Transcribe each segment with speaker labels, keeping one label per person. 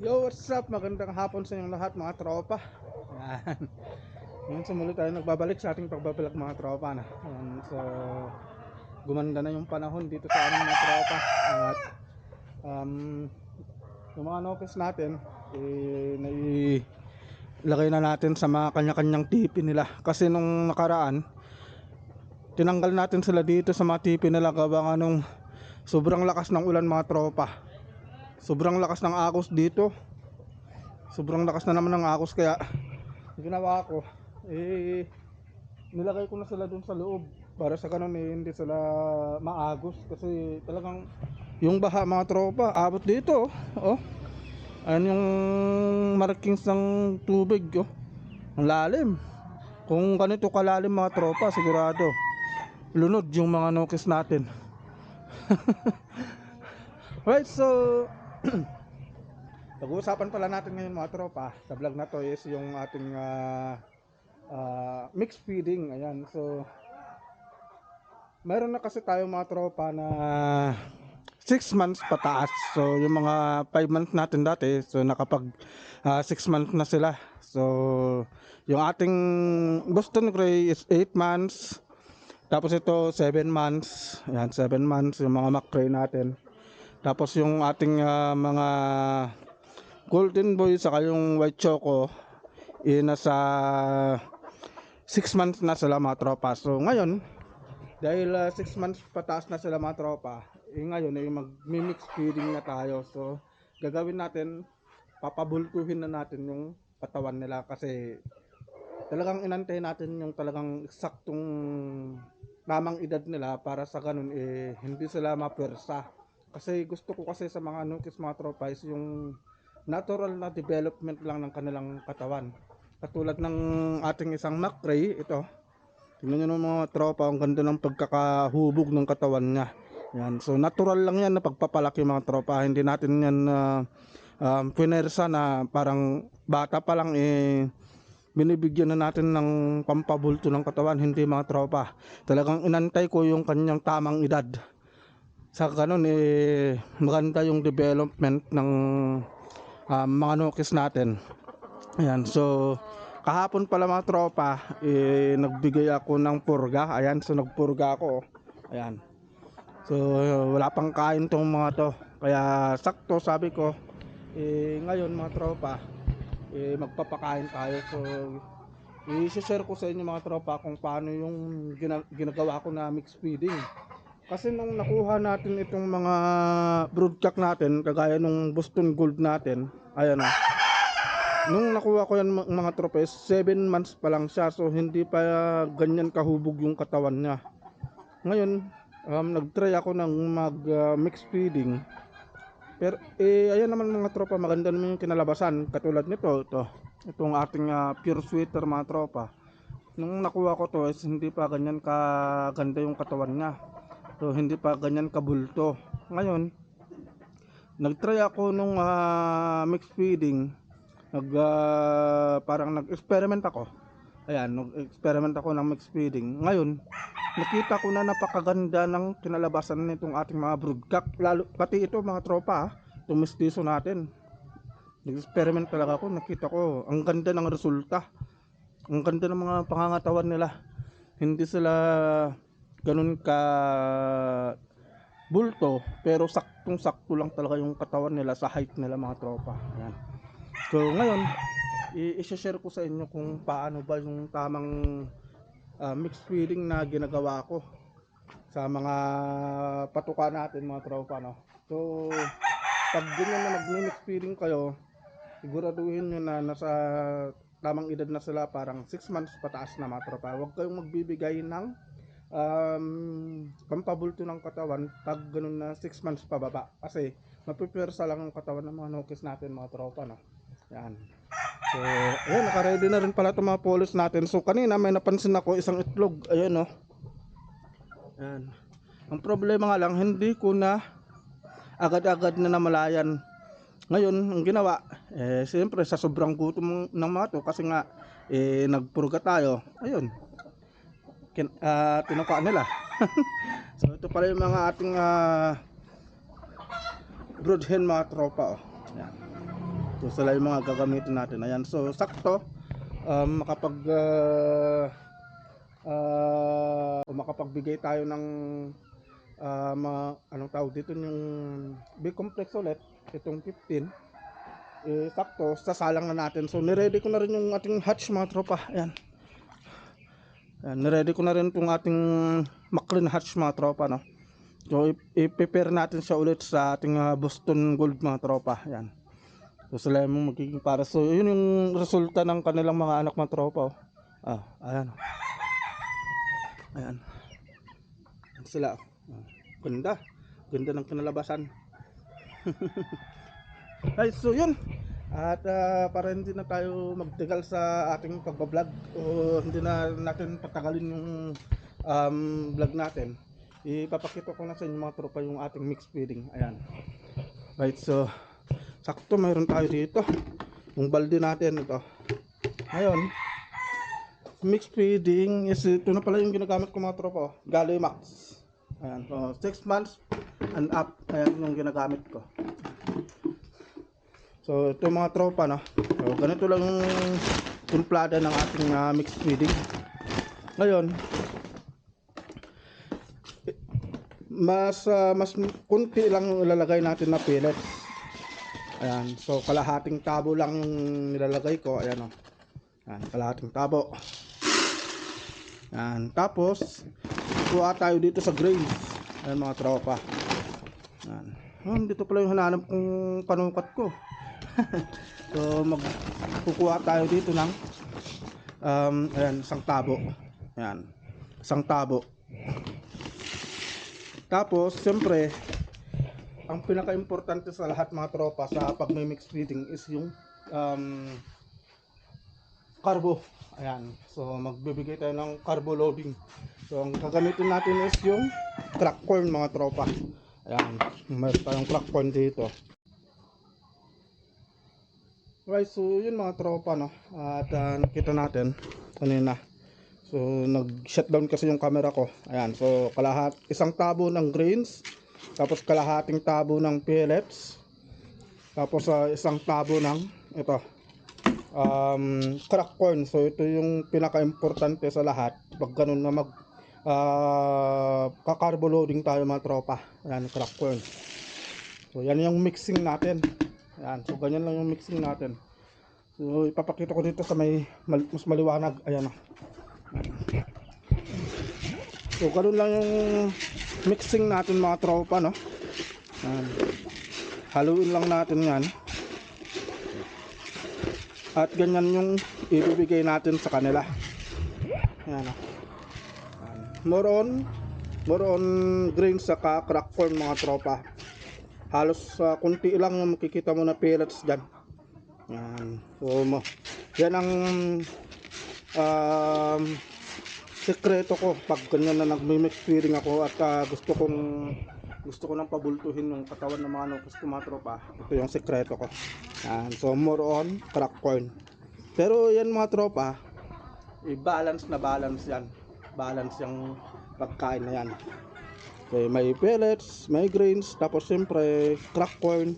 Speaker 1: Yo, what's up? Magandang hapon sa inyong lahat mga tropa. Ayan. Ngayon sumuli tayo nagbabalik sa ating pagbabalag mga tropa na. Ayan, so gumanda na yung panahon dito sa ating mga tropa. At yung mga nokes natin nailagay na natin sa mga kanya-kanyang tipi nila. Kasi nung nakaraan tinanggal natin sila dito sa mga tipi nila gawa nga nung sobrang lakas ng ulan mga tropa. Sobrang lakas ng agos dito. Sobrang lakas na naman ng agos kaya ginawa ko nilagay ko na sila dun sa loob para sa ganun hindi sila maagos kasi talagang yung baha mga tropa abot dito oh. Ayan yung markings ng tubig oh. Ang lalim. Kung ganito kalalim mga tropa sigurado lunod yung mga nokes natin. Right, so pag-uusapan pala natin ngayon mga tropa sa vlog na to is yung ating mixed feeding. Ayan, so meron na kasi tayo mga tropa na 6 months pataas. So yung mga 5 months natin dati, so nakapag 6 months na sila. So yung ating Boston Gray is 8 months. Tapos ito 7 months. Ayan, 7 months yung mga McRae natin. Tapos yung ating mga Golden Boy saka yung White Choco nasa 6 months na sila mga tropa. So ngayon dahil 6 months pataas na sila mga tropa, ngayon ay mag-mix feeding na tayo. So gagawin natin, papabultuhin na natin yung katawan nila kasi talagang inantayin natin yung talagang eksaktong tamang edad nila para sa ganun hindi sila mapersa. Kasi gusto ko kasi sa mga nukis mga tropa is yung natural na development lang ng kanilang katawan. Katulad ng ating isang McRae, ito. Tingnan nyo ng mga tropa, ang ganda ng pagkakahubog ng katawan niya. Yan. So natural lang yan na pagpapalaki mga tropa. Hindi natin yan pinersa na parang bata pa lang binibigyan na natin ng pampabulto ng katawan. Hindi mga tropa. Talagang inantay ko yung kanyang tamang edad. Sa ganun maganda yung development ng mga nokes natin. Ayan, so kahapon pala mga tropa nagbigay ako ng purga. Ayan, so nagpurga ako. Ayan, so wala pang kain tong mga to kaya sakto sabi ko ngayon mga tropa magpapakain tayo. So i-share ko sa inyo mga tropa kung paano yung ginagawa ko na mix feeding. Kasi nung nakuha natin itong mga broodcock natin, kagaya nung Boston Gold natin, ayan o. Nung nakuha ko yan mga tropes, 7 months pa lang siya. So hindi pa ganyan kahubog yung katawan niya. Ngayon, nag-try ako ng mag-mix feeding. Pero ayan naman mga tropa, maganda naman yung kinalabasan. Katulad nito, itong ating pure sweater mga tropa. Nung nakuha ko to, is hindi pa ganyan kaganda yung katawan niya. So hindi pa ganyan kabulto. Ngayon nagtry ako nung mixed feeding. Parang nag-experiment ako. Ayan, nag-experiment ako ng mixed feeding. Ngayon nakita ko na napakaganda ng kinalabasan nitong ating mga broodcock. Lalo pati ito mga tropa, itong mestizo natin. Nag-experiment talaga ako, nakita ko ang ganda ng resulta. Ang ganda ng mga pangangatawan nila. Hindi sila ganun ka bulto pero saktong sakto lang talaga yung katawan nila sa height nila mga tropa. Ayan. So ngayon i-share ko sa inyo kung paano ba yung tamang mixed feeding na ginagawa ko sa mga patuka natin mga tropa, no? So pag ganyan na mag-mix feeding kayo, siguraduhin nyo na nasa tamang edad na sila, parang 6 months pataas na mga tropa. Huwag kayong magbibigay ng pampabulto ng katawan pag ganun na 6 months pababa kasi mapipersa lang ang katawan ng mga nokes natin mga tropa, no? Yan. So ayun, naka-ready na rin pala itong mga polos natin. So kanina may napansin ako isang itlog. Ayun, no? Yan. Ang problema nga lang, hindi ko na agad-agad na namalayan. Ngayon ang ginawa siyempre sa sobrang gutom ng mga to kasi nga nagpurga tayo. Ayun, tinuka nila. So ito pala yung mga ating brood hen mga tropa, oh. Yan. So sila yung mga gagamitin natin. Ayan, so sakto makapag makapagbigay tayo ng anong tawag dito, yung B-complex ulit, itong 15. Sakto, sasalang na natin. So niready ko na rin yung ating hatch mga tropa. Ayan. Ayan, niready ko na rin itong ating Maclean hatch mga tropa, no? So i-prepare natin siya ulit sa ating Boston Gold mga tropa. Ayan. So sila yung magiging para. So yun yung resulta ng kanilang mga anak mga tropa, oh. Ayan. Ayan. Ayan sila. Ganda. Ganda ng kinalabasan. Ay, so yun. At para hindi na tayo magtagal sa ating pagbablog, o hindi na natin patagalin yung vlog natin, ipapakita ko na sa inyo mga tropa yung ating mixed feeding. Ayan. Right, so sakto mayroon tayo dito yung balde natin ito. Ngayon, mixed feeding is ito na pala yung ginagamit ko mga tropa, Galimax. Ayan, so 6 months and up. Ayan yung ginagamit ko. So ito mga tropa, no? So ganito lang yung timplada ng ating mixed feeding. Ngayon, mas kunti lang yung ilalagay natin na pellets. Ayan, so kalahating tabo lang yung nilalagay ko. Ayan, oh. Ayan, kalahating tabo. Ayan, tapos kuha tayo dito sa grains. Ayan mga tropa. Ayan, dito pala yung hananap kong panukat ko. So magkukuha tayo dito ng ayan, isang tabo. Ayan, isang tabo. Tapos siyempre ang pinaka-importante sa lahat mga tropa sa pag may mixed feeding is yung carbo. Ayan, so magbibigay tayo ng carbo loading. So ang gagamitin natin is yung crack corn mga tropa. Ayan, mayroon tayong crack corn dito. Right, so yun mga tropa, no? At nakita natin kanina. So nag-shutdown kasi yung camera ko. Ayan, so isang tabo ng grains, tapos kalahating tabo ng pellets, tapos isang tabo ng ito crack corn. So ito yung pinaka-importante sa lahat pag ganun na mag kakarbo loading tayo mga tropa. Ayan, crack corn. So yan yung mixing natin. Ayan, so ganyan lang yung mixing natin. So ipapakita ko dito sa mas maliwanag. Ayan, so ganun lang yung mixing natin mga tropa, no? Ayan. Haluin lang natin yan. At ganyan yung ibibigay natin sa kanila. Ayan, more on grains saka crack corn mga tropa. Halos kunti lang yung makikita mo na pellets dyan. Ayan. So yan ang sekreto ko pag ganyan na nagmi-mix feeding ako at gusto ko nang pabultuhin yung katawan ng mga nukos ko mga tropa. Ito yung sekreto ko. Ayan. So more on crack corn. Pero yan mga tropa, i-balance na balance yan. Balance yung pagkain na yan. Okay, may pellets, may grains, tapos siyempre crack corn.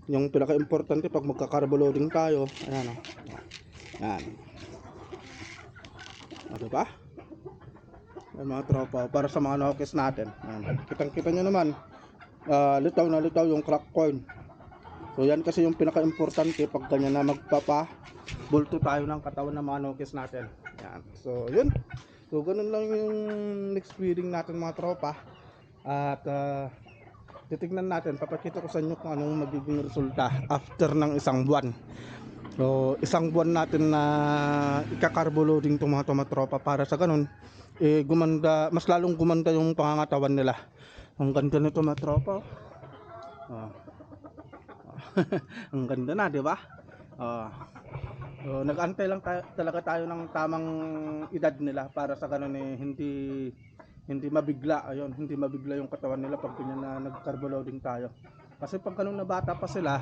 Speaker 1: Yung pinaka-importante pag magka-carbo loading tayo. Ayan, oh. Ayan. Ano ba? Ayan mga tropa, para sa mga nokes natin. Ayan. Kitang-kita nyo naman, litaw na litaw yung crack corn. So yan kasi yung pinaka-importante pag ganyan na magpapa-bulto tayo ng katawan ng mga nokes natin. Ayan. So yun. So ganun lang yung next feeding natin mga tropa. At titignan natin, papakita ko sa inyo kung anong magiging resulta after ng isang buwan. So isang buwan natin na ika-carbo loading itong mga tropa para sa ganun gumanda, mas lalong gumanda yung pangangatawan nila. Ang ganda nito mga tropa. Ang ganda na, di ba? So nag-antay lang talaga tayo ng tamang edad nila para sa ganun hindi mabigla. Ayun, hindi mabigla yung katawan nila pag ganyan na nag-carbo loading tayo. Kasi pag ganun na bata pa sila,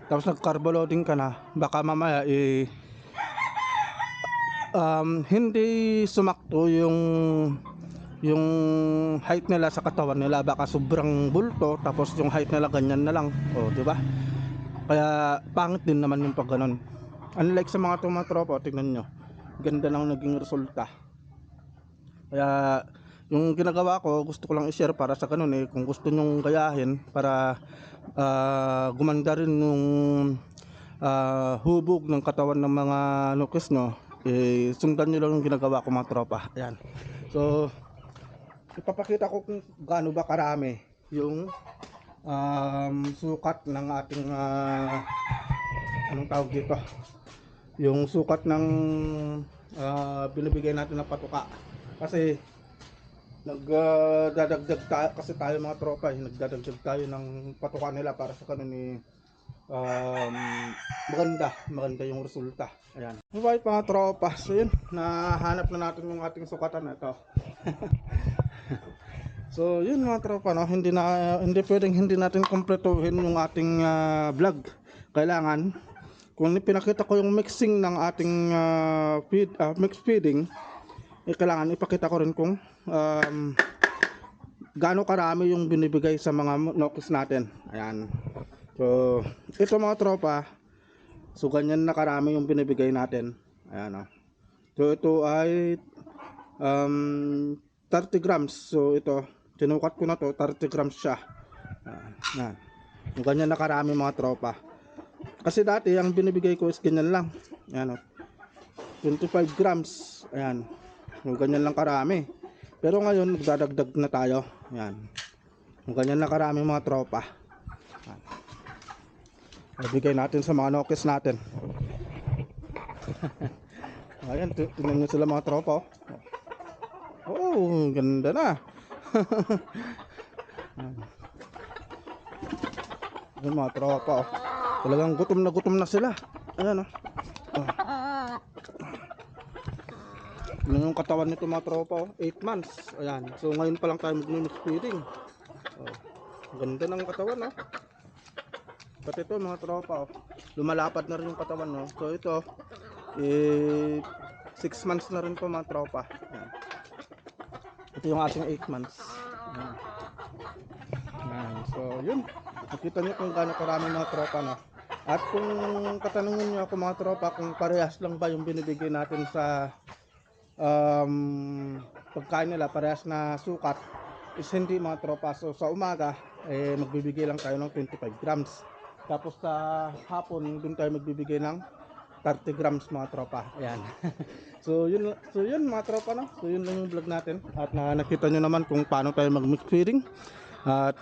Speaker 1: tapos nag-carbo loading ka na, baka mamaya hindi sumakto yung height nila sa katawan nila. Baka sobrang bulto tapos yung height nila ganyan na lang. O, di ba? Kaya pangit din naman yung pag ganun. Unlike sa mga tropa, tingnan nyo, ganda lang naging resulta. Kaya yung ginagawa ko, gusto ko lang i-share para sa ganun eh. Kung gusto nyong gayahin para gumanda rin yung hubog ng katawan ng mga nukis nyo, eh, sundan nyo lang yung ginagawa ko mga tropa. Ayan. So ipapakita ko kung gaano ba karami yung sukat ng ating anong tawag dito, yung sukat ng binibigay natin na patuka. Kasi nagdadagdag tayo, kasi tayo mga tropa eh, nagdadagdag tayo ng patuka nila para sa kanun ni maganda yung resulta. Ayan. Alright mga tropa, so yun, nahanap na natin yung ating sukatan na ito. So yun mga tropa, no, hindi pwedeng hindi natin kumpletuhin yung ating vlog. Kailangan kung pinakita ko yung mixing ng ating mix feeding, eh, kailangan ipakita ko rin kung gaano karami yung binibigay sa mga nokis natin. Ayan. So ito mga tropa, so ganyan na karami yung binibigay natin. Ayan, no. So ito ay 30 grams. So ito, tinukat ko na to, 30 grams siya. Ayan. Yung ganyan na karami mga tropa. Kasi dati ang binibigay ko is ganyan lang. Ayan, 25 grams. Ayan. Yung ganyan lang karami. Pero ngayon magdadagdag na tayo. Ayan. Yung ganyan lang karami mga tropa. Ibigay natin sa mga nokis natin. Ayan, tingnan nyo sila mga tropa. Oh, ganda na. Ayan mga tropa. Talagang gutom na sila. Ayan, Ano yung katawan nito mga tropa, 8 months. Ayan. So ngayon pa lang tayo mag-mix feeding. Ganda ng katawan, Pati ito mga tropa, lumalapad na rin yung katawan, So ito, 6 months na rin po mga tropa. Ayan. Ito yung ating 8 months. Ayan. Ayan. So yun, nakita nyo kung gaano karami mga tropa, At kung katanungin nyo ako mga tropa, kung parehas lang ba yung binibigay natin sa pagkain nila, parehas na sukat, is hindi mga tropa. So sa umaga, magbibigay lang tayo ng 25 grams. Tapos sa hapon, dun tayo magbibigay ng 30 grams mga tropa. Ayan. So yun mga tropa, So yun lang yung vlog natin. At nakita nyo naman kung paano tayo mag-mix feeding. At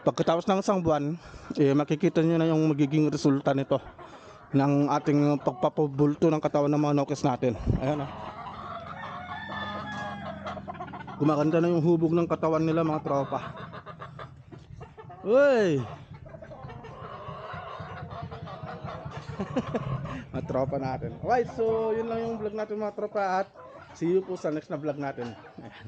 Speaker 1: pagkatapos ng isang buwan, makikita nyo na yung magiging resulta nito ng ating pagpapabulto ng katawan ng mga nokis natin. Ayan, gumaganda na yung hubog ng katawan nila mga tropa. Uy! Mga tropa natin. Okay, so yun lang yung vlog natin mga tropa. At see you po sa next na vlog natin. Ayan.